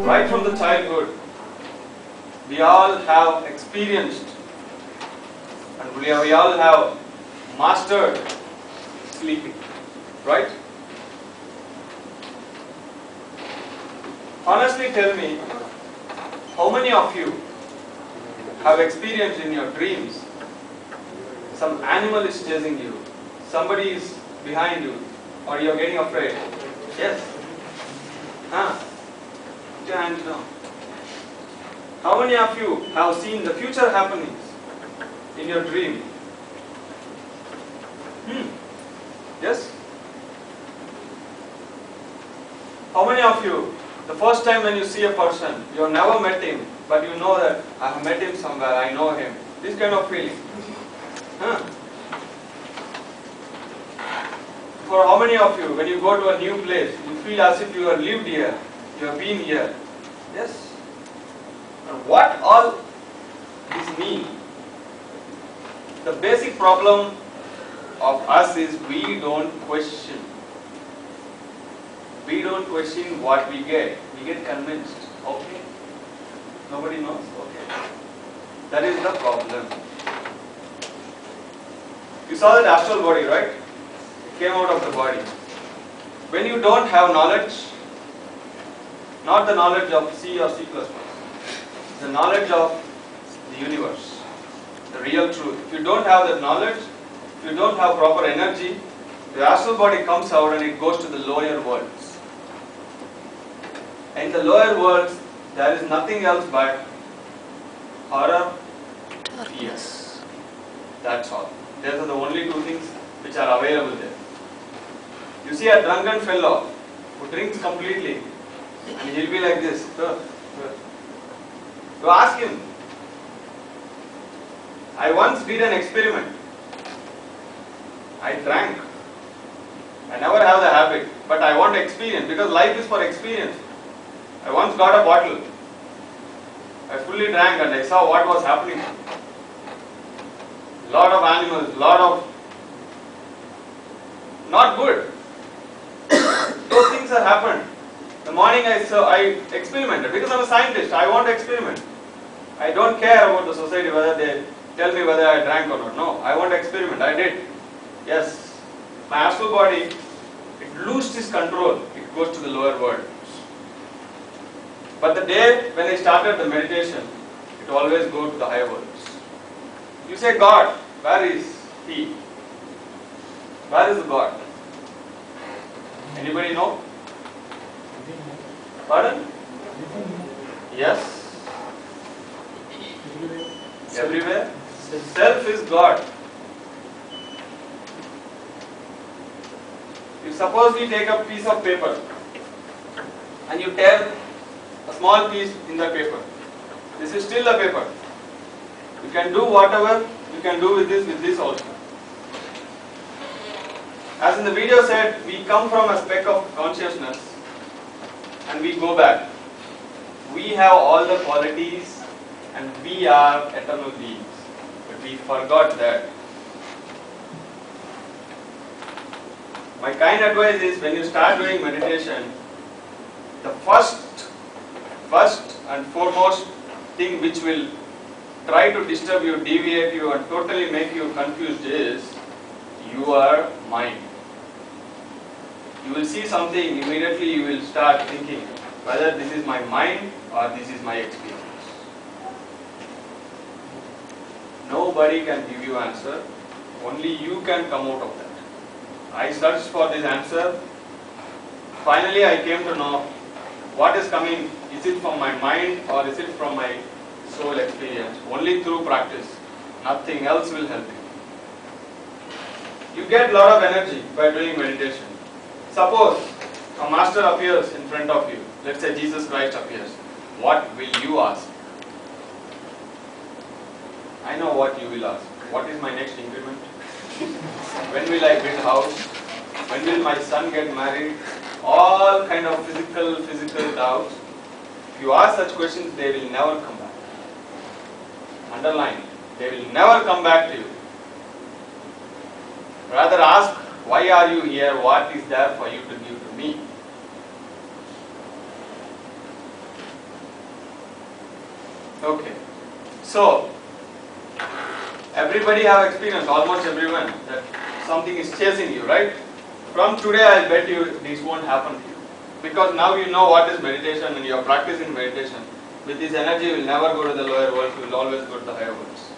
Right from the childhood, we all have experienced and we all have mastered sleeping, right? Honestly tell me, how many of you have experienced in your dreams some animal is chasing you, somebody is behind you, or you are getting afraid? Yes? Put your hands down. How many of you have seen the future happenings in your dream? Yes? How many of you, the first time when you see a person, you have never met him, but you know that I have met him somewhere, I know him. This kind of feeling. For how many of you, when you go to a new place, you feel as if you have lived here, you have been here? Yes? And what all this mean? The basic problem of us is we don't question. We don't question what we get. We get convinced. Okay? Nobody knows? Okay. That is the problem. You saw that astral body, right? It came out of the body. When you don't have knowledge, not the knowledge of C or C++, the knowledge of the universe, the real truth. If you don't have that knowledge, if you don't have proper energy, the astral body comes out and it goes to the lower worlds. In the lower worlds, there is nothing else but horror, fears. That's all. Those are the only two things which are available there. You see a drunken fellow who drinks completely and he'll be like this. You ask him. I once did an experiment. I drank. I never have the habit, but I want experience because life is for experience. I once got a bottle. I fully drank and I saw what was happening. Lot of animals, lot of not good. Those things have happened. The morning I experimented because I'm a scientist. I want to experiment. I don't care about the society whether they tell me whether I drank or not. No, I want to experiment. I did. Yes. My astral body, it loosed its control. It goes to the lower world. But the day when I started the meditation, it always goes to the higher worlds. You say God, where is He? Where is the God? Anybody know? Pardon? Yes? Everywhere? Self is God. You suppose you take a piece of paper and you tear a small piece in the paper. This is still a paper. You can do whatever you can do with this also. As in the video said, we come from a speck of consciousness and we go back. We have all the qualities and we are eternal beings. But we forgot that. My kind advice is when you start doing meditation, the first and foremost thing which will try to disturb you, deviate you and totally make you confused is your mind. You will see something, immediately you will start thinking whether this is my mind or this is my experience. Nobody can give you answer, only you can come out of that. I searched for this answer. Finally I came to know what is coming. Is it from my mind or is it from my soul experience? Only through practice. Nothing else will help you. You get a lot of energy by doing meditation. Suppose a master appears in front of you. Let's say Jesus Christ appears. What will you ask? I know what you will ask. What is my next increment? When will I build house? When will my son get married? All kind of physical doubts. If you ask such questions, they will never come back. Underline, they will never come back to you. Rather ask, why are you here? What is there for you to give to me? Okay. So, everybody have experience, almost everyone, that something is chasing you, right? From today, I'll bet you this won't happen to you. Because now you know what is meditation and you are practicing meditation. With this energy, you will never go to the lower worlds, you will always go to the higher worlds.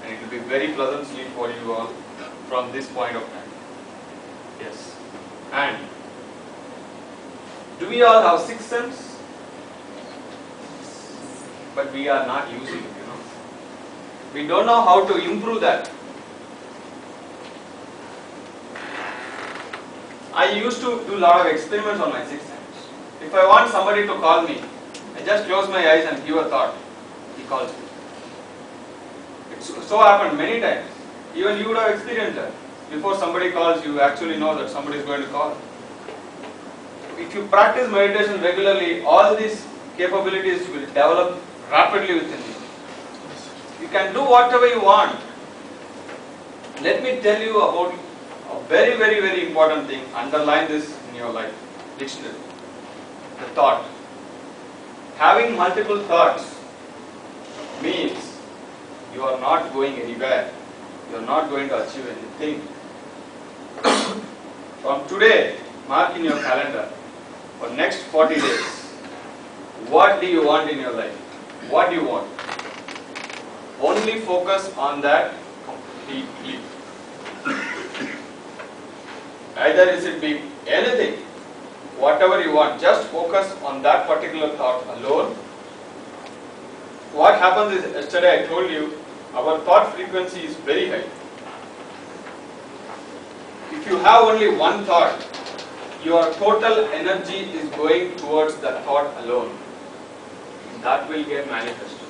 And it will be very pleasant sleep for you all from this point of time. Yes. And do we all have sixth sense? But we are not using it, you know. We don't know how to improve that. I used to do a lot of experiments on my sixth sense. If I want somebody to call me, I just close my eyes and give a thought. He calls me. It's so happened many times. Even you would have experienced that. Before somebody calls, you actually know that somebody is going to call. If you practice meditation regularly, all these capabilities will develop rapidly within you. You can do whatever you want. Let me tell you about a very, very, very important thing. Underline this in your life. Dictionary. The thought. Having multiple thoughts means you are not going anywhere. You are not going to achieve anything. From today, mark in your calendar for next 40 days. What do you want in your life? What do you want? Only focus on that completely. Either it be anything, whatever you want, just focus on that particular thought alone. What happens is, yesterday I told you, our thought frequency is very high. If you have only one thought, your total energy is going towards that thought alone. That will get manifested.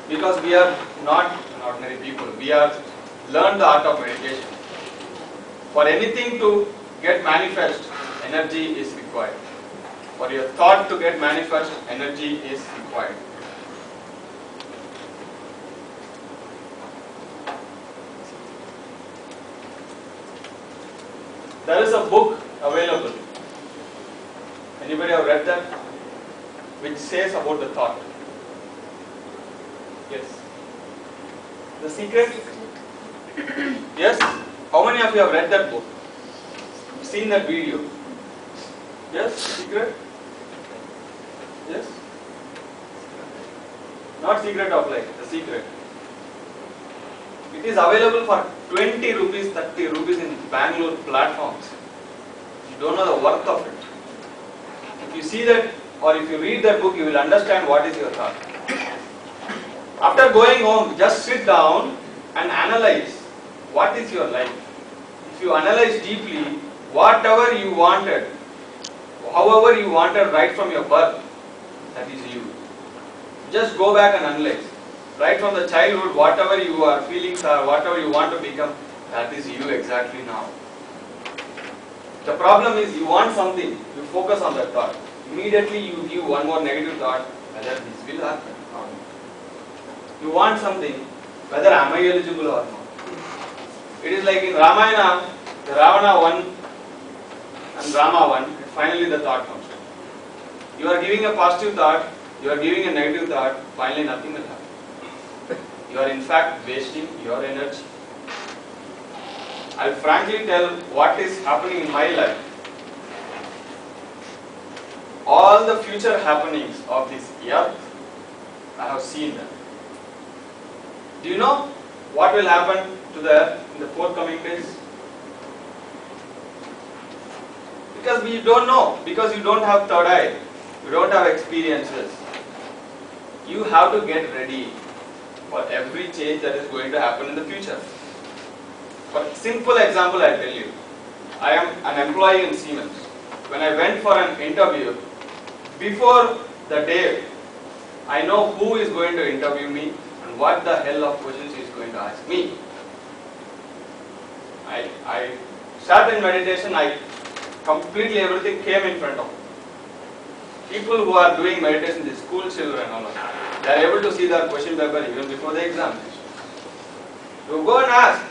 Because we are not ordinary people, we are learned the art of meditation. For anything to get manifest, energy is required. For your thought to get manifest, energy is required. There is a book available. Anybody have read that? Which says about the thought. Yes. The Secret? Yes? How many of you have read that book? Seen that video? Yes? Secret? Yes? Not Secret of Life, The Secret. It is available for 20 rupees, 30 rupees in Bangalore platforms. You don't know the worth of it. If you see that or if you read that book, you will understand what is your thought. After going home, just sit down and analyze what is your life. If you analyze deeply, whatever you wanted, however you wanted right from your birth, that is you. Just go back and analyze. Right from the childhood, whatever your feelings are, whatever you want to become, that is you exactly now. The problem is you want something, you focus on that thought. Immediately you give one more negative thought, whether this will happen or not. You want something, whether am I eligible or not. It is like in Ramayana, the Ravana won and Rama won, and finally the thought comes. You are giving a positive thought, you are giving a negative thought, finally nothing will happen. You are in fact wasting your energy. I will frankly tell what is happening in my life. All the future happenings of this earth, I have seen them. Do you know what will happen to the earth in the forthcoming days? Because we don't know, because you don't have third eye, you don't have experiences. You have to get ready for every change that is going to happen in the future. For a simple example, I tell you, I am an employee in Siemens. When I went for an interview, before the day, I know who is going to interview me and what the hell of questions he is going to ask me. I sat in meditation, completely everything came in front of me. People who are doing meditation, the school children and all of that, they are able to see their question paper even before the examination. You go and ask.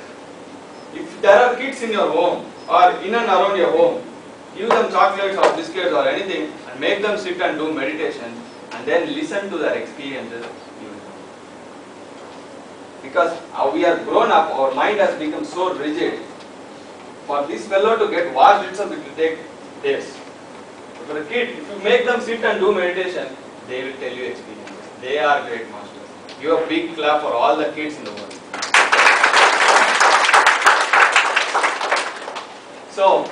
If there are kids in your home or in and around your home, give them chocolates or biscuits or anything and make them sit and do meditation. and then listen to their experiences, you will know. Because we are grown up, our mind has become so rigid. For this fellow to get washed itself, it will take days. But for a kid, if you make them sit and do meditation, they will tell you experiences. They are great masters. Give a big clap for all the kids in the world. So,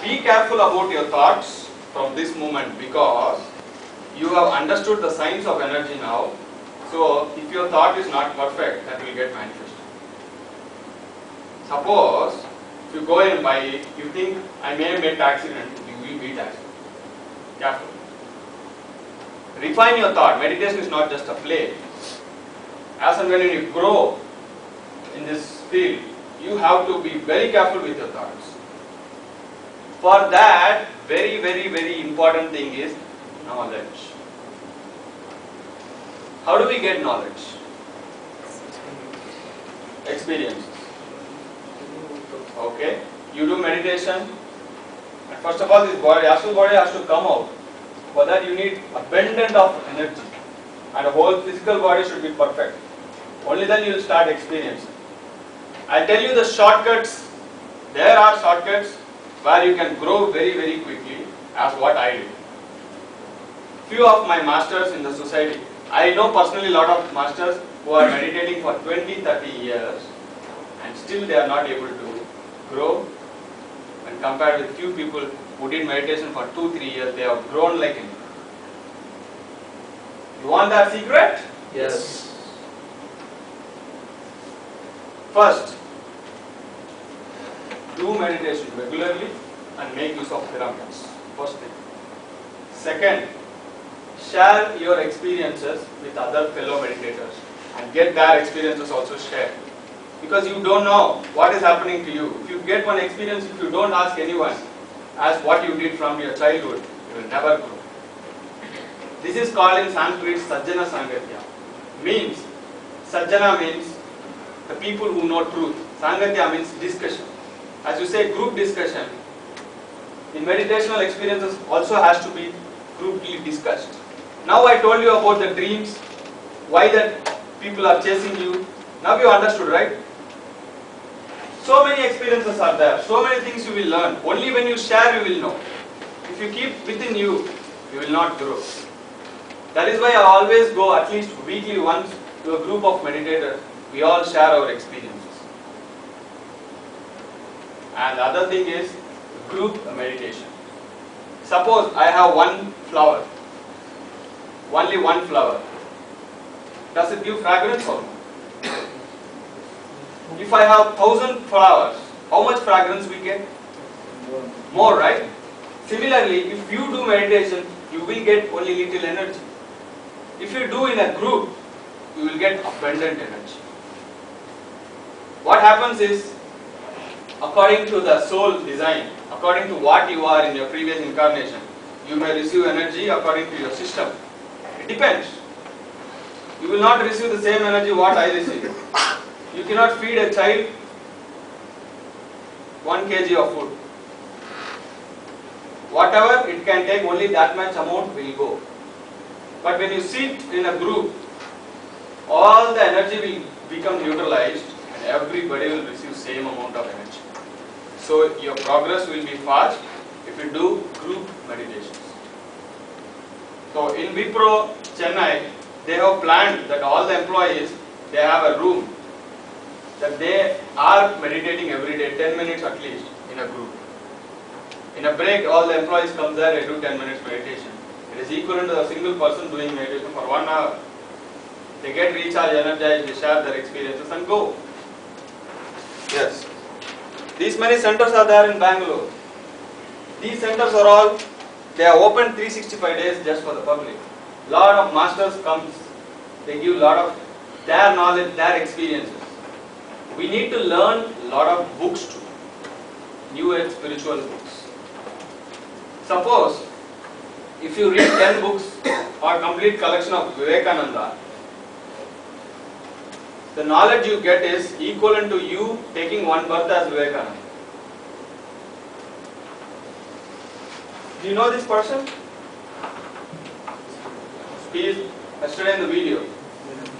be careful about your thoughts from this moment, because you have understood the science of energy now. So, if your thought is not perfect, that will get manifested. Suppose, if you go in by, you think I may make accident, you will beat accident. Careful. Refine your thought. Meditation is not just a play. As and when you grow in this field, you have to be very careful with your thoughts. For that, very, very, very important thing is knowledge. How do we get knowledge? Experiences. Okay, you do meditation, and first of all, this body, astral body has to come out. For that, you need abundance of energy, and the whole physical body should be perfect. Only then you will start experiencing. I'll tell you the shortcuts. There are shortcuts where you can grow very, very quickly, as what I did. Few of my masters in the society, I know personally a lot of masters who are meditating for 20-30 years and still they are not able to grow, and compared with few people who did meditation for 2-3 years, they have grown like anything. You want that secret? Yes. First, do meditation regularly and make use of pyramids. First thing. Second, share your experiences with other fellow meditators and get their experiences also shared. Because you don't know what is happening to you. If you get one experience, if you don't ask anyone, ask what you did from your childhood, you will never grow. This is called in Sanskrit Sajjana Sangatya. Means, Sajjana means the people who know truth. Sangatya means discussion. As you say, group discussion. In meditational experiences also has to be grouply discussed. Now I told you about the dreams, why that people are chasing you. Now you understood, right? So many experiences are there, so many things you will learn. Only when you share you will know. If you keep within you, you will not grow. That is why I always go at least weekly once to a group of meditators. We all share our experiences. And the other thing is group meditation. Suppose I have one flower, only one flower. Does it give fragrance or no? If I have 1,000 flowers, how much fragrance we get? More, right? Similarly, if you do meditation, you will get only little energy. If you do in a group, you will get abundant energy. What happens is, according to the soul design, according to what you are in your previous incarnation, you may receive energy according to your system. It depends. You will not receive the same energy what I receive. You cannot feed a child 1 kg of food. Whatever it can take, only that much amount will go. But when you sit in a group, all the energy will become neutralized and everybody will receive same amount of energy. So your progress will be fast if you do group meditations. So in Wipro, Chennai, they have planned that all the employees, they have a room that they are meditating every day, 10 minutes at least in a group. In a break, all the employees come there, they do 10 minutes meditation. It is equivalent to a single person doing meditation for 1 hour. They get recharged, energized, they share their experiences and go. Yes. These many centers are there in Bangalore. These centers are all, they are open 365 days just for the public. Lot of masters comes, they give lot of their knowledge, their experiences. We need to learn a lot of books too, new age spiritual books. Suppose, if you read 10 books or complete collection of Vivekananda, the knowledge you get is equivalent to you taking one birth as Vivekananda. Do you know this person? He is yesterday in the video.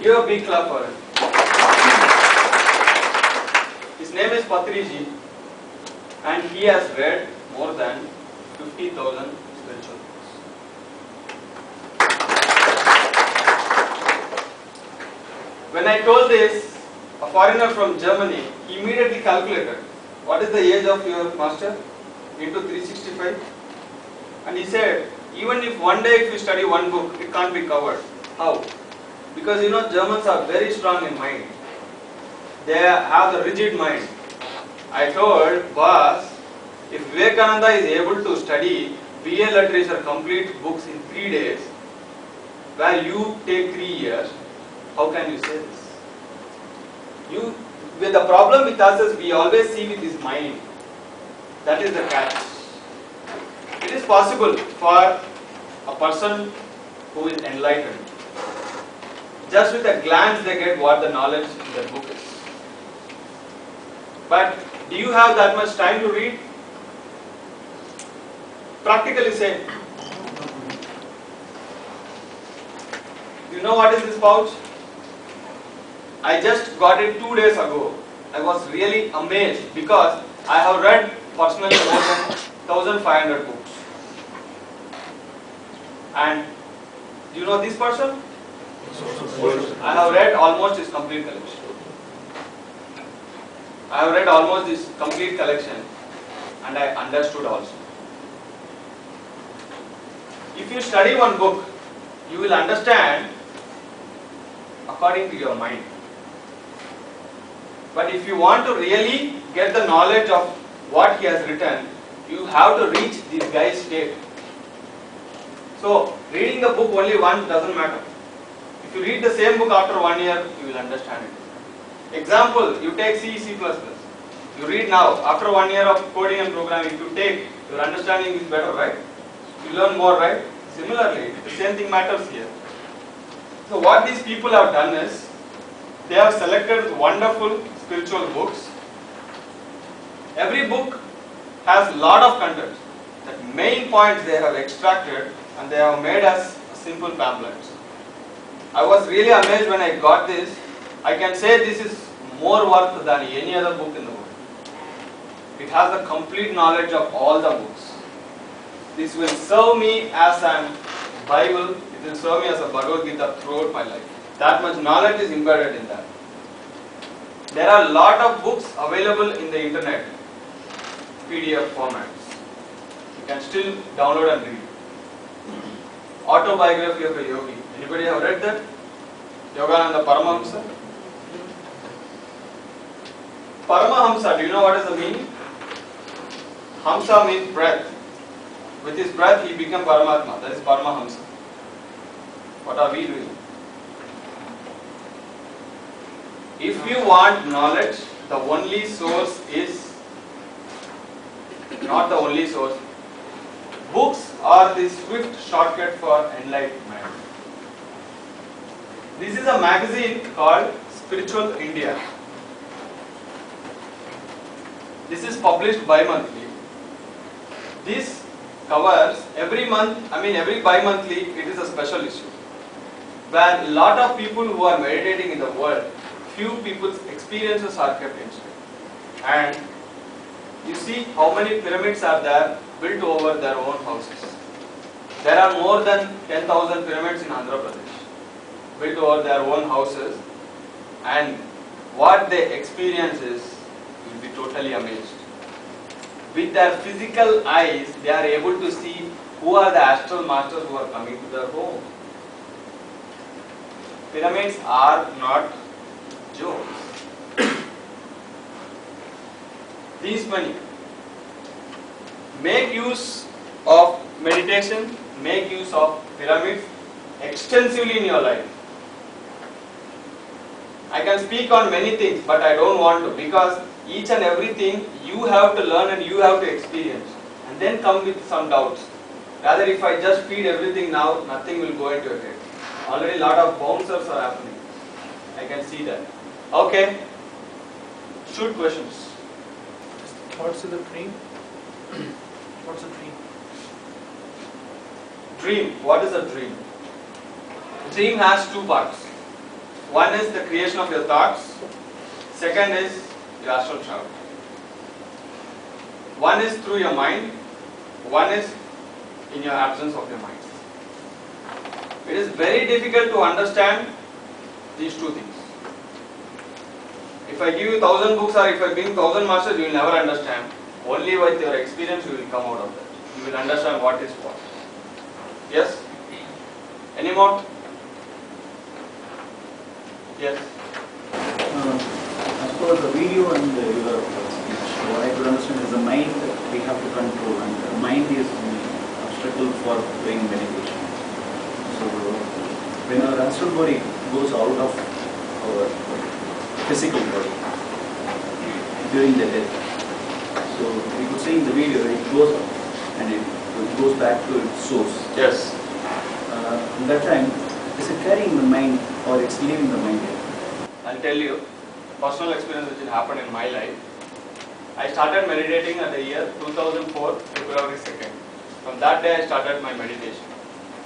Give a big clap for him. His name is Patriji, and he has read more than 50,000 spiritual books. When I told this, a foreigner from Germany, he immediately calculated, what is the age of your master into 365? And he said, even if one day if you study one book, it can't be covered. How? Because you know Germans are very strong in mind. They have the rigid mind. I told, boss, if Vivekananda is able to study BA literature complete books in 3 days, where you take 3 years, how can you say this? With the problem with us is we always see with his mind. That is the catch. It is possible for a person who is enlightened. Just with a glance they get what the knowledge in the book is. But do you have that much time to read? Practically say. You know what is this pouch? I just got it 2 days ago. I was really amazed because I have read personally more than 1500 books. And do you know this person? I have read almost his complete collection. I have read almost this complete collection and I understood also. If you study one book, you will understand according to your mind. But if you want to really get the knowledge of what he has written, you have to reach this guy's state. So, reading the book only once doesn't matter. If you read the same book after 1 year, you will understand it. Example, you take C, C++. You read now, after 1 year of coding and programming, if you take, your understanding is better, right? You learn more, right? Similarly, the same thing matters here. So what these people have done is, they have selected wonderful spiritual books. Every book has a lot of content. The main points they have extracted and they have made as simple pamphlets. I was really amazed when I got this. I can say this is more worth than any other book in the world. It has the complete knowledge of all the books. This will serve me as a Bible, it will serve me as a Bhagavad Gita throughout my life. That much knowledge is embedded in that. There are a lot of books available in the internet, PDF formats. You can still download and read. Autobiography of a Yogi. Anybody have read that? Yogananda Paramahamsa? Paramahamsa, do you know what is the meaning? Hamsa means breath. With his breath he became Paramatma. That is Paramahamsa. What are we doing? If you want knowledge, the only source is not the only source. Books are the swift shortcut for enlightenment. This is a magazine called Spiritual India. This is published bi-monthly. This covers every month, every bi-monthly, it is a special issue. Where a lot of people who are meditating in the world, few people's experiences are kept inside. And you see how many pyramids are there built over their own houses. There are more than 10,000 pyramids in Andhra Pradesh built over their own houses, and what they experience is, you will be totally amazed. With their physical eyes, they are able to see who are the astral masters who are coming to their home. Pyramids are not jokes. These many. Make use of meditation, make use of pyramids extensively in your life. I can speak on many things, but I don't want to, because each and everything you have to learn and you have to experience, and then come with some doubts. Rather, if I just feed everything now, nothing will go into your head. Already a lot of bouncers are happening. I can see that. Okay. Shoot questions. Thoughts of the dream? What's a dream? Dream. What is a dream? Dream has two parts. One is the creation of your thoughts. Second is your astral travel. One is through your mind. One is in your absence of your mind. It is very difficult to understand these two things. If I give you 1,000 books or if I bring 1,000 masters, you will never understand. Only with your experience you will come out of that. You will understand what is what. Yes? Any more? Yes. As per the video and your speech, what I could understand is the mind we have to control, and the mind is the obstacle for doing meditation. So when our astral body goes out of our physical body during the death, so we could say in the video it goes out and it goes back to its source. Yes. In that time, is it carrying the mind or it's leaving the mind here? I'll tell you personal experience which happened in my life. I started meditating at the year 2004, February 2nd. From that day I started my meditation.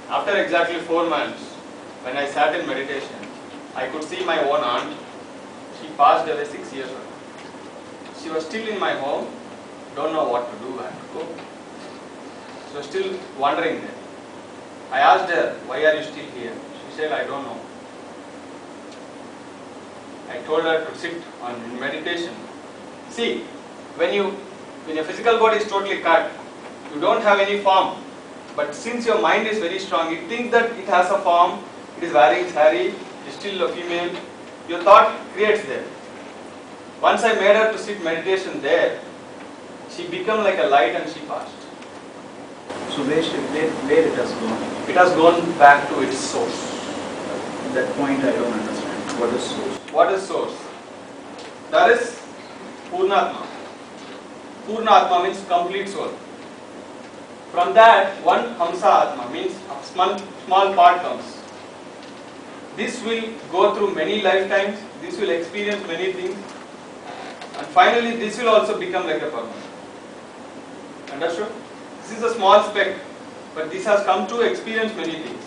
After exactly 4 months, when I sat in meditation, I could see my own aunt. She passed away 6 years ago. She was still in my home, don't know what to do, where to go. She was still wandering there. I asked her, why are you still here? She said, I don't know. I told her to sit in meditation. See, when your physical body is totally cut, you don't have any form. But since your mind is very strong, it thinks that it has a form, it is wearing sari, it is still a female. Your thought creates there. Once I made her to sit meditation there, she became like a light and she passed. So where it has gone? It has gone back to its source. At that point I don't understand. What is source? What is source? That is Purnatma. Purnatma means complete soul. From that, one Hamsa Atma means a small part comes. This will go through many lifetimes, this will experience many things, and finally this will also become like a permanent. Understood? This is a small speck, but this has come to experience many things.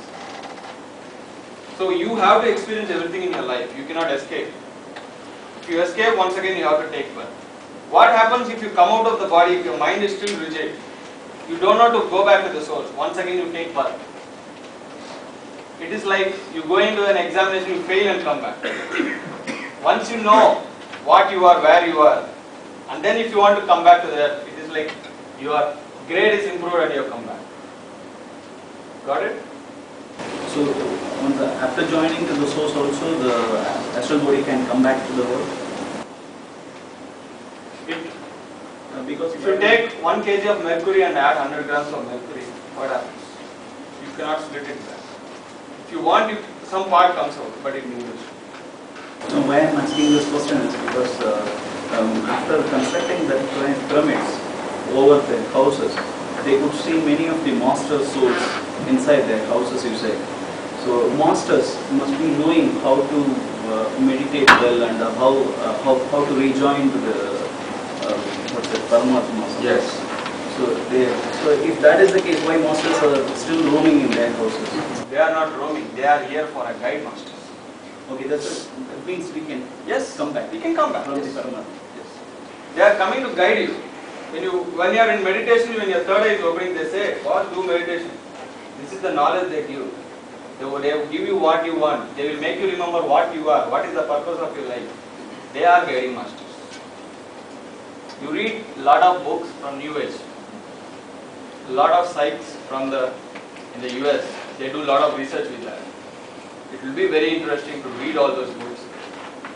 So you have to experience everything in your life, you cannot escape. If you escape, once again you have to take birth. What happens if you come out of the body, if your mind is still rigid? You don't know to go back to the source. Once again you take birth. It is like you go into an examination, you fail and come back. Once you know what you are, where you are, and then if you want to come back to that, it is like your grade is improved and you have come back. Got it? So after joining to the source also, the astral body can come back to the world? Because if you take 1 kg of mercury and add 100 grams of mercury, what happens? You cannot split it back. If you want, some part comes out, but it moves. So why I am asking this question is because after constructing the pyramids over the houses, they could see many of the master souls inside their houses, you say. So masters must be knowing how to meditate well and how to rejoin to the Paramatma. Yes. So if that is the case, why masters are still roaming in their houses? They are not roaming. They are here for a guide masters. Okay, that means we can come back. We can come back from yes. the Paramatma. Yes. They are coming to guide you. When you are in meditation, when your third eye is opening, they say, "What do meditation?" This is the knowledge they give. They will give you what you want. They will make you remember what you are. What is the purpose of your life? They are guiding masters. You read a lot of books from New Age. A lot of psychs in the US. They do a lot of research with that. It will be very interesting to read all those books.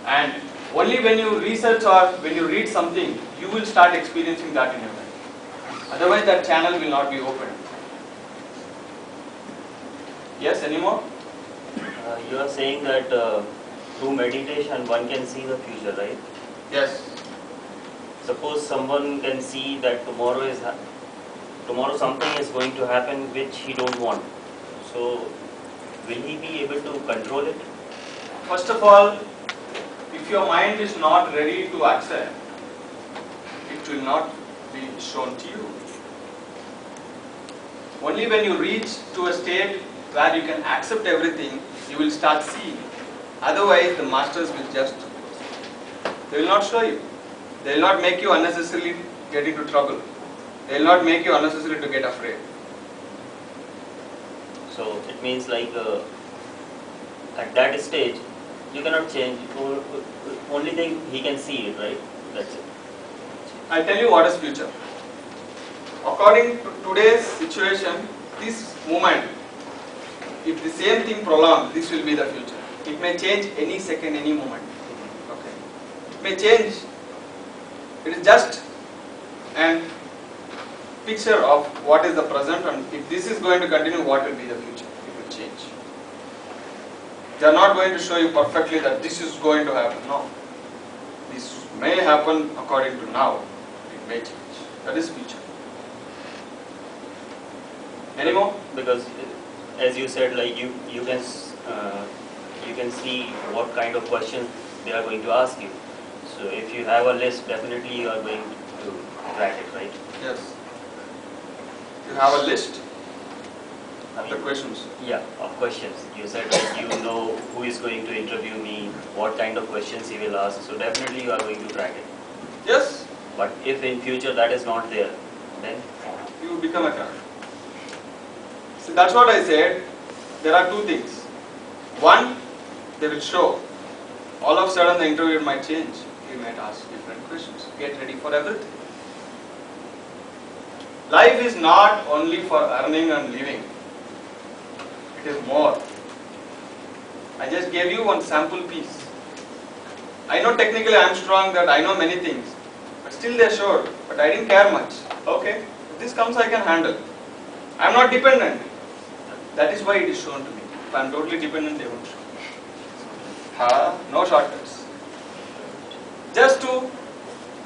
And only when you research or when you read something, you will start experiencing that in your life. Otherwise, that channel will not be opened. Yes, any more? You are saying that through meditation one can see the future, right? Yes. Suppose someone can see that tomorrow something is going to happen which he don't want. So will he be able to control it? First of all, if your mind is not ready to accept, it will not be shown to you. Only when you reach to a state where you can accept everything, you will start seeing. Otherwise, the masters will just, they will not show you. They will not make you unnecessarily get into trouble. They will not make you unnecessarily to get afraid. So it means like at that stage, you cannot change. Only thing he can see it, right? That's it. I'll tell you what is future. According to today's situation, this moment, if the same thing prolongs, this will be the future. It may change any second, any moment. Okay. It may change. It is just an picture of what is the present, and if this is going to continue, what will be the future? It will change. They are not going to show you perfectly that this is going to happen. No. This may happen according to now. It may change. That is future. Any more? Because as you said, like you can see what kind of questions they are going to ask you. So if you have a list, definitely you are going to track it, right? Yes. You have a list I of the mean, questions. yeah, of questions. You said like you know who is going to interview me, what kind of questions he will ask. So definitely you are going to track it. Yes. But if in future that is not there, then You become a card. So that's what I said. There are two things. One, they will show. All of a sudden the interviewer might change. He might ask different questions. Get ready for everything. Life is not only for earning and living. It is more. I just gave you one sample piece. I know technically I am strong, that I know many things. But still they showed. But I didn't care much. Okay, if this comes I can handle. I am not dependent. That is why it is shown to me. If I am totally dependent, they won't show. No shortcuts. Just to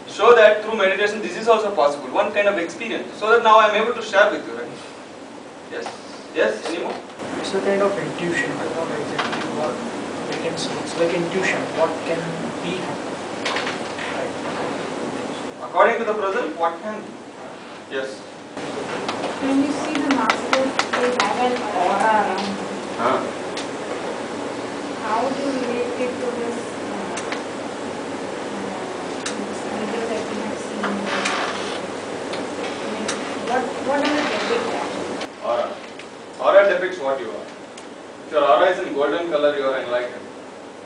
show that through meditation this is also possible. One kind of experience. So that now I am able to share with you, right? Yes. Yes, any more? It's a kind of intuition. I don't know exactly what we can say. It's like intuition. What can be right. According to the present, what can be? Yes. When you see the masters, they have an aura around them. How do you relate it to this video that we have seen? I mean, what does it depict actually? Aura. Aura depicts what you are. If your aura is in golden color, you are enlightened.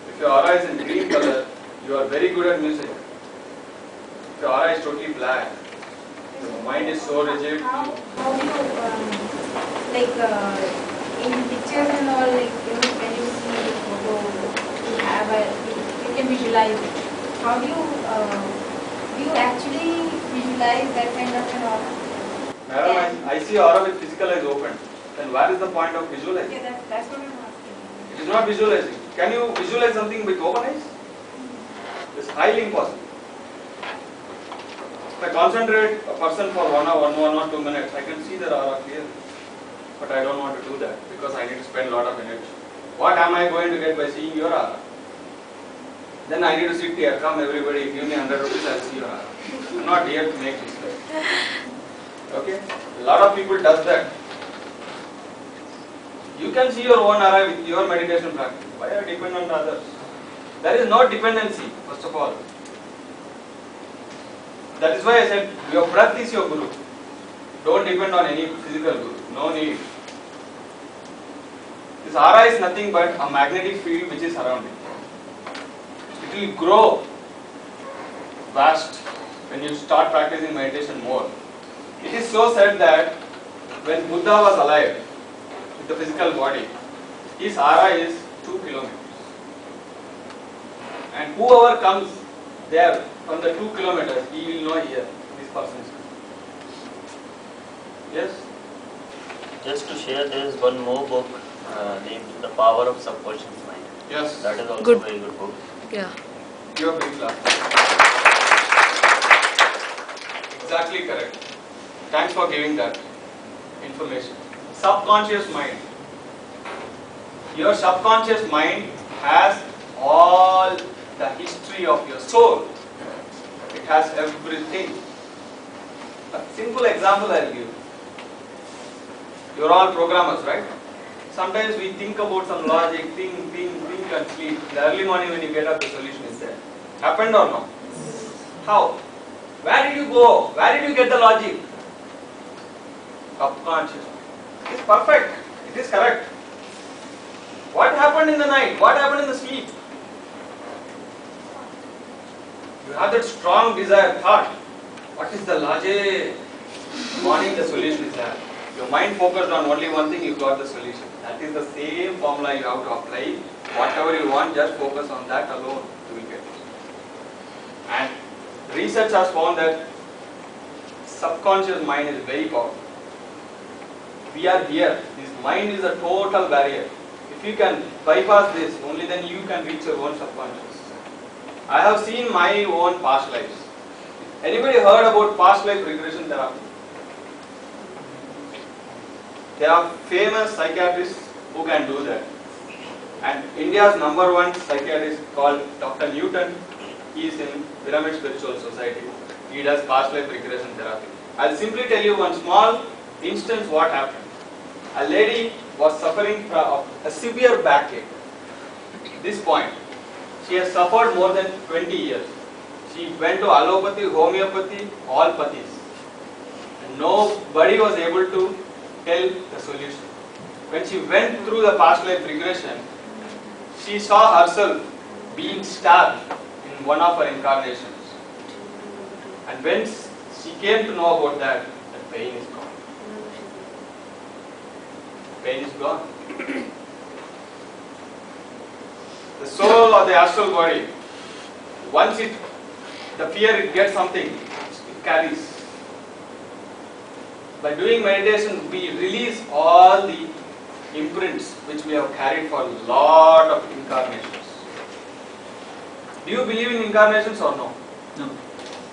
If your aura is in green color, you are very good at music. If your aura is totally black, your mind is so rigid. How do you, in pictures and all, like, when you see the photo, you can visualize it. How do you actually visualize that kind of an aura? Madam, I see aura with physical eyes open. Then where is the point of visualizing? Okay, that's what I'm asking. It is not visualizing. Can you visualize something with open eyes? It's highly impossible. If I concentrate a person for 1 or 2 minutes, I can see their aura clearly. But I don't want to do that because I need to spend a lot of energy. What am I going to get by seeing your aura? Then I need to sit here, come everybody, give me 100 rupees, I'll see your aura. I'm not here to make mistakes. Okay? A lot of people does that. You can see your own aura with your meditation practice. Why are you dependent on others? There is no dependency, first of all. That is why I said your breath is your guru. Don't depend on any physical guru. No need. This aura is nothing but a magnetic field which is surrounding. It will grow vast when you start practicing meditation more. It is so said that when Buddha was alive with the physical body, his aura is 2 kilometers. And whoever comes there from the 2 kilometers, he will know here, this person is coming. Yes? just to share, there is one more book named The Power of Subconscious Mind. Yes. That is also Good. a very good book. Yeah. You are big class. Exactly correct. Thanks for giving that information. Subconscious mind. Your subconscious mind has all the history of your soul. It has everything. A simple example I will give. You are all programmers, right? sometimes we think about some logic, think and sleep. In the early morning when you get up, the solution is there. Happened or no? How? Where did you go? Where did you get the logic? Subconscious. It is perfect. It is correct. What happened in the night? What happened in the sleep? You have that strong desire, thought. What is the logic? Morning the solution is there. Your mind focused on only one thing, you got the solution. That is the same formula you have to apply. Whatever you want, just focus on that alone, you will get it. And research has found that subconscious mind is very powerful. We are here. This mind is a total barrier. If you can bypass this, only then you can reach your own subconscious. I have seen my own past lives. Anybody heard about past life regression therapy? There are famous psychiatrists who can do that. And India's #1 psychiatrist called Dr. Newton, he is in Pyramid Spiritual Society. He does past life regression therapy. I'll simply tell you one small instance what happened. A lady was suffering from a severe backache. At this point, she has suffered more than 20 years. She went to allopathy, homeopathy, all pathis. And nobody was able to tell the solution. When she went through the past life regression, she saw herself being stabbed in one of her incarnations. And when she came to know about that, the pain is gone. Pain is gone. The soul or the astral body, once the fear it gets something, it carries. By doing meditation, we release all the imprints which we have carried for a lot of incarnations. Do you believe in incarnations or no? No.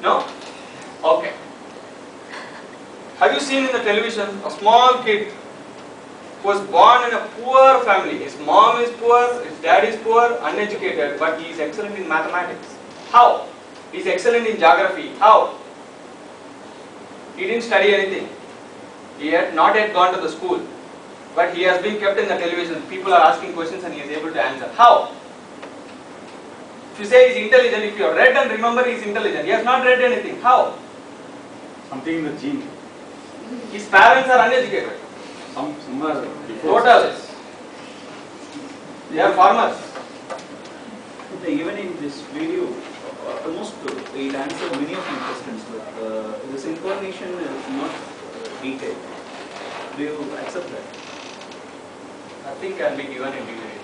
No? Okay. Have you seen in the television a small kid who was born in a poor family? His mom is poor, his dad is poor, uneducated, but he is excellent in mathematics. How? He is excellent in geography. How? He didn't study anything. He had not yet gone to the school, but he has been kept in the television. People are asking questions and he is able to answer. How? If you say he is intelligent, if you have read and remember he is intelligent, he has not read anything. How? Something in the gene. His parents are uneducated. Some are before. Total. They are farmers. Even in this video, almost it answered many of my questions, but this information is not detailed. Do you accept that? Nothing can be given in detail.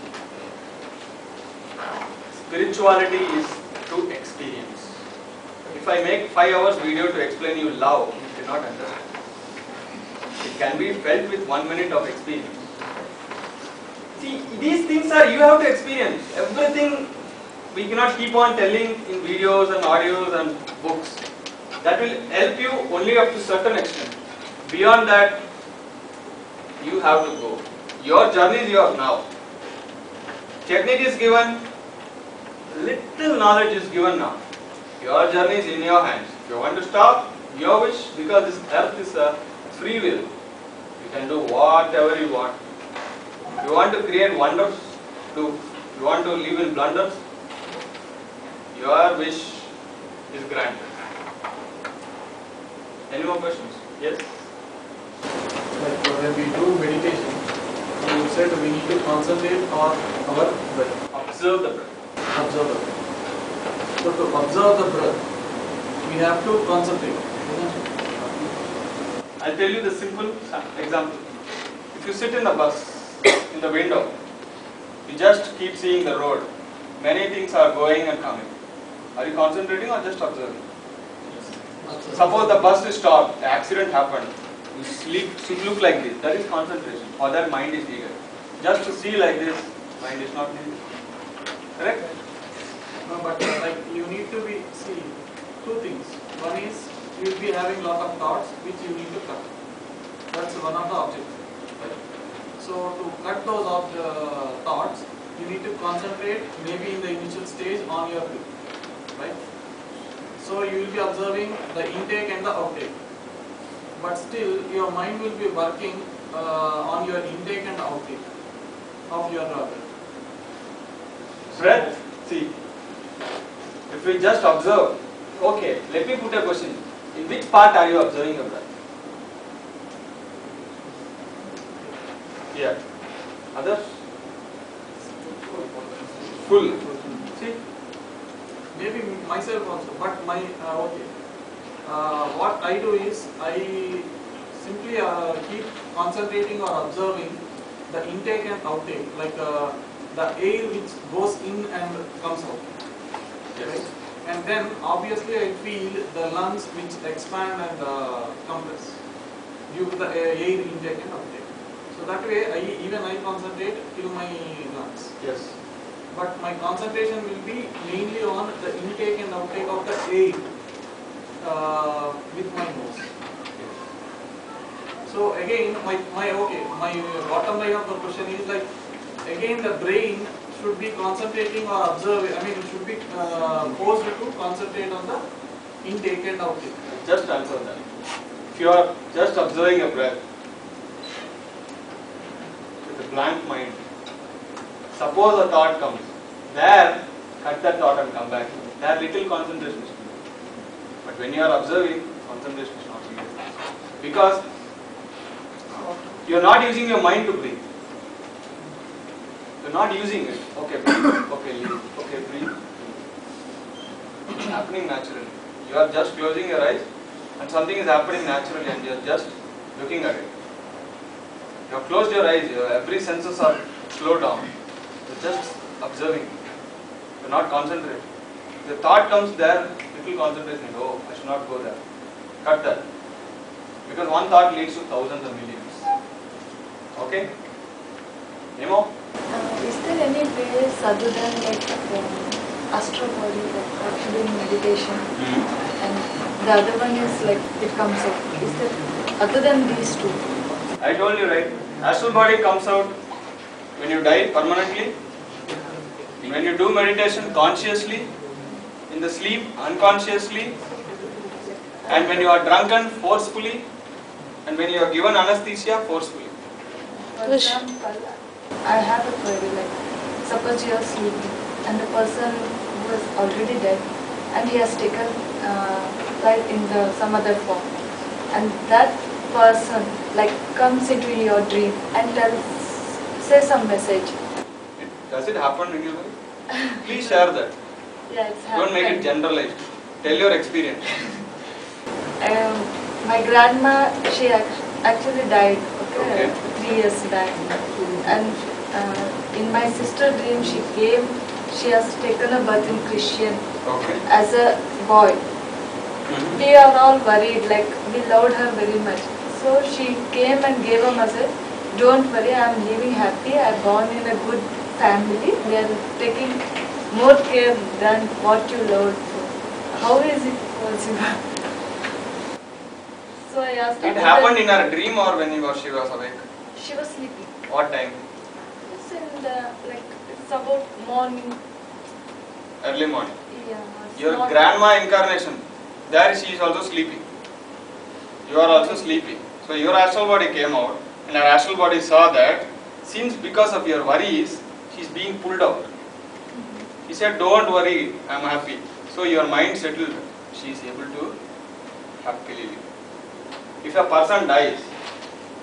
Spirituality is through experience. If I make 5 hours video to explain you love, you cannot understand. It can be felt with 1 minute of experience. See, these things are you have to experience. Everything we cannot keep on telling in videos and audios and books. That will help you only up to certain extent. Beyond that, you have to go. Your journey is yours now. Technique is given, little knowledge is given now. Your journey is in your hands. If you want to stop, your wish, because this earth is a free will. You can do whatever you want. If you want to create wonders, do. If you want to live in blunders, your wish is granted. Any more questions? Yes? Like when we do meditation, you said we need to concentrate on our breath. Observe the breath. Observe the breath. So to observe the breath, we have to concentrate. I'll tell you the simple example. If you sit in the bus, in the window, you just keep seeing the road. Many things are going and coming. Are you concentrating or just observing? Suppose the bus is stopped, the accident happened. You look like this. That is concentration. Or that mind is needed. Just to see like this, mind is not needed. Correct? No, but like you need to be see two things. One is you will be having lot of thoughts which you need to cut. That's one of the objectives. Right? So to cut those of the thoughts, you need to concentrate maybe in the initial stage on your breath. Right? So you will be observing the intake and the outtake. But still your mind will be working on your intake and outtake. of your Breath, see, if we just observe, okay, let me put a question. In which part are you observing your breath? Here. Others? Full. See? maybe myself also, but my okay. What I do is I simply keep concentrating or observing the intake and outtake, like the air which goes in and comes out. Right? And then obviously I feel the lungs which expand and compress due to the air intake and outtake. So that way I concentrate till my lungs. Yes. But my concentration will be mainly on the intake and outtake of the air with my nose. So again, my bottom line of the question is like, again the brain should be concentrating or observing, I mean it should be forced to concentrate on the intake and outtake. Just answer that. If you are just observing a breath with a blank mind, suppose a thought comes, there cut that thought and come back. There little concentration is needed. But when you are observing, concentration is not needed. Because you are not using your mind to breathe. You are not using it. Okay, breathe. Okay, leave. Okay, breathe. It's happening naturally. You are just closing your eyes and something is happening naturally and you are just looking at it. You have closed your eyes, every senses are slowed down. You are just observing. You are not concentrating. The thought comes there, little concentration. Oh, I should not go there. Cut that. Because one thought leads to thousands and millions. Okay? Nemo? Is there any ways other than like astral body, like after doing meditation, and the other one is like it comes out? Is there other than these two? I told you, right? Astral body comes out when you die permanently, when you do meditation consciously, in the sleep unconsciously, and when you are drunken forcefully, and when you are given anesthesia forcefully. For example, I have a query, like suppose you are sleeping and the person who is already dead and he has taken life in some other form, and that person like comes into your dream and say some message. Does it happen in your life? Please share that. Yeah, it's Don't make it generalized. Tell your experience. My grandma, she actually died, Okay. 3 years back. And in my sister dream, she has taken a birth in Christian Okay. as a boy. We are all worried, like we loved her very much. So she came and gave a message, don't worry, I am living happy, I am born in a good family, we are taking more care than what you loved. How is it possible? So I asked. It happened in her dream or when she was awake? She was sleeping. What time? It's in the, like, it's about morning. Early morning. Yeah. it's Your not- grandma incarnation, there she is also sleeping. You are also sleeping. So your astral body came out and her astral body saw that since because of your worries, she is being pulled out. He said, don't worry, I am happy. So your mind settled, she is able to happily live. If a person dies,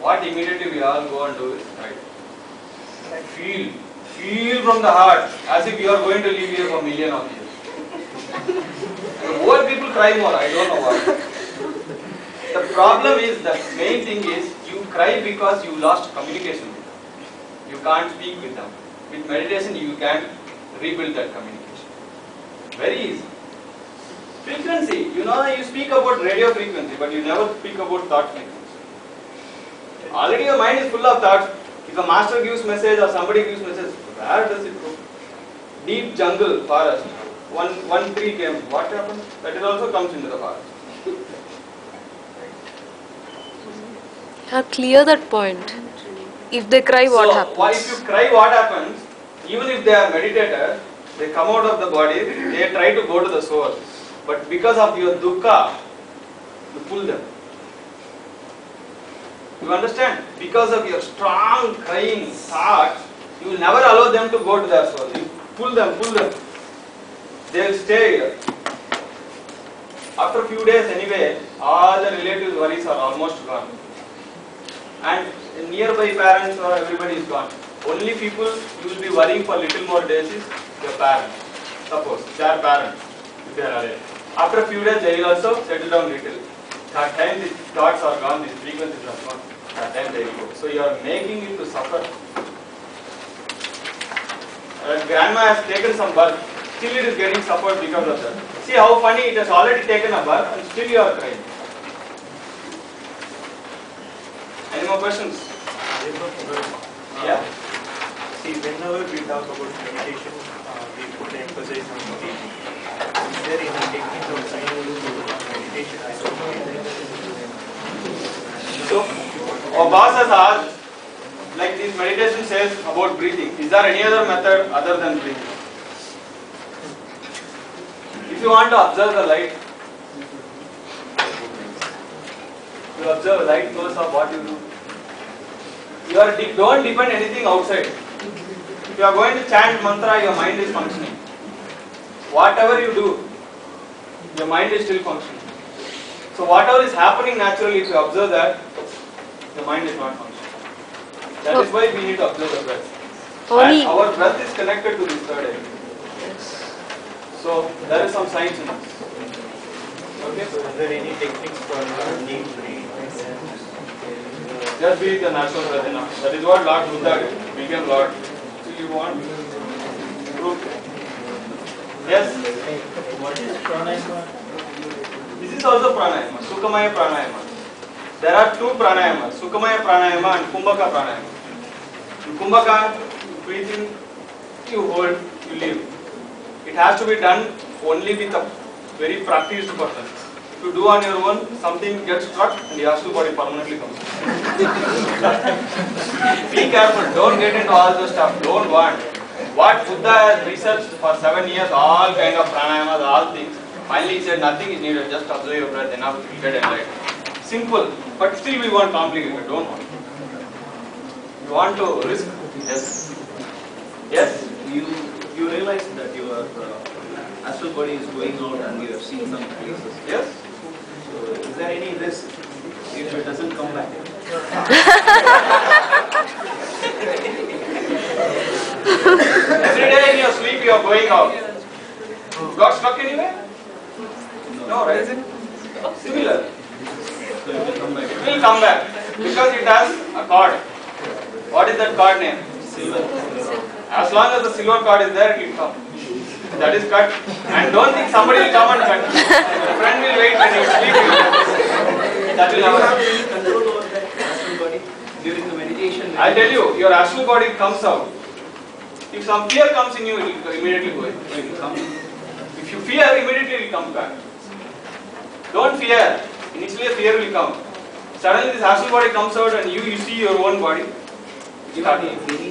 what immediately we all go and do is cry. Feel from the heart as if you are going to live here for a million of years. Old people cry more, I don't know why. The problem is, the main thing is, you cry because you lost communication with them. You can't speak with them. With meditation, you can rebuild that communication. Very easy. Frequency, you speak about radio frequency, but you never speak about thought frequency. Already your mind is full of thoughts. If a master gives message or somebody gives message, where does it go? Deep jungle, forest. One tree came. What happened? That it also comes into the forest. Clear that point. If they cry, what happens? If you cry, what happens? Even if they are meditators, they come out of the body, they try to go to the source. But because of your dukkha, you pull them. You understand? Because of your strong crying thoughts, You will never allow them to go to their soul. You pull them. They will stay here. After a few days anyway, all the relatives' worries are almost gone. And nearby parents or everybody is gone. Only people you will be worrying for little more days is your parents. Suppose, their parents, if they are alive. After a few days, they will also settle down little. That time the thoughts are gone, the frequencies are gone. That time they will go. So you are making it to suffer. Grandma has taken some birth, still it is getting suffered because of that. See how funny, it has already taken a birth and still you are crying. Any more questions? Yeah? See, whenever we talk about meditation, we put emphasis on breathing. Is there any technique or science to meditation? So, our boss has asked, like this meditation says about breathing, is there any other method other than breathing? If you want to observe the light, you observe light goes up, what you do? Don't depend anything outside. If you are going to chant mantra, your mind is functioning. Whatever you do, your mind is still functioning. So whatever is happening naturally, if you observe that, the mind is not functioning. That is why we need to observe the breath. And our breath is connected to this third eye. So there is some science in this. Okay? So is there any techniques for deep breathing? Just breathe the natural breath enough. That is what Lord Buddha did. Became Lord. So you want proof? Yes? What is pranayama? This is also pranayama, Sukhamaya pranayama. There are two pranayamas, Sukhamaya pranayama and Kumbhaka pranayama. In Kumbhaka, breathe in, you hold, you leave. It has to be done only with a very practiced person. If you do on your own, something gets struck and the astral body permanently comes. Be careful, don't get into all the stuff, don't want. What Buddha has researched for 7 years, all kind of pranayamas, all things. Finally he said nothing is needed, just observe your breath, enough you will get enlightened. Simple, but still we want complicated, don't want. You want to risk? Yes. Yes? You realize that your astral body is going out and you have seen some places. Yes? So is there any risk if it doesn't come back? Every day in your sleep you are going out. Got stuck anywhere? No, right? Similar. So it will come back. It will come back because it has a cord. What is that cord name? Silver. As long as the silver cord is there, it will come. That is cut. And don't think somebody will come and cut. Your friend will wait when you sleep. That will never happen. Any control over that astral body during the meditation? I tell you, your astral body comes out. If some fear comes in you, it will immediately go away. It will come. If you fear, immediately it will come back. Don't fear. Initially, fear will come. Suddenly, this astral body comes out, and you see your own body. Even if any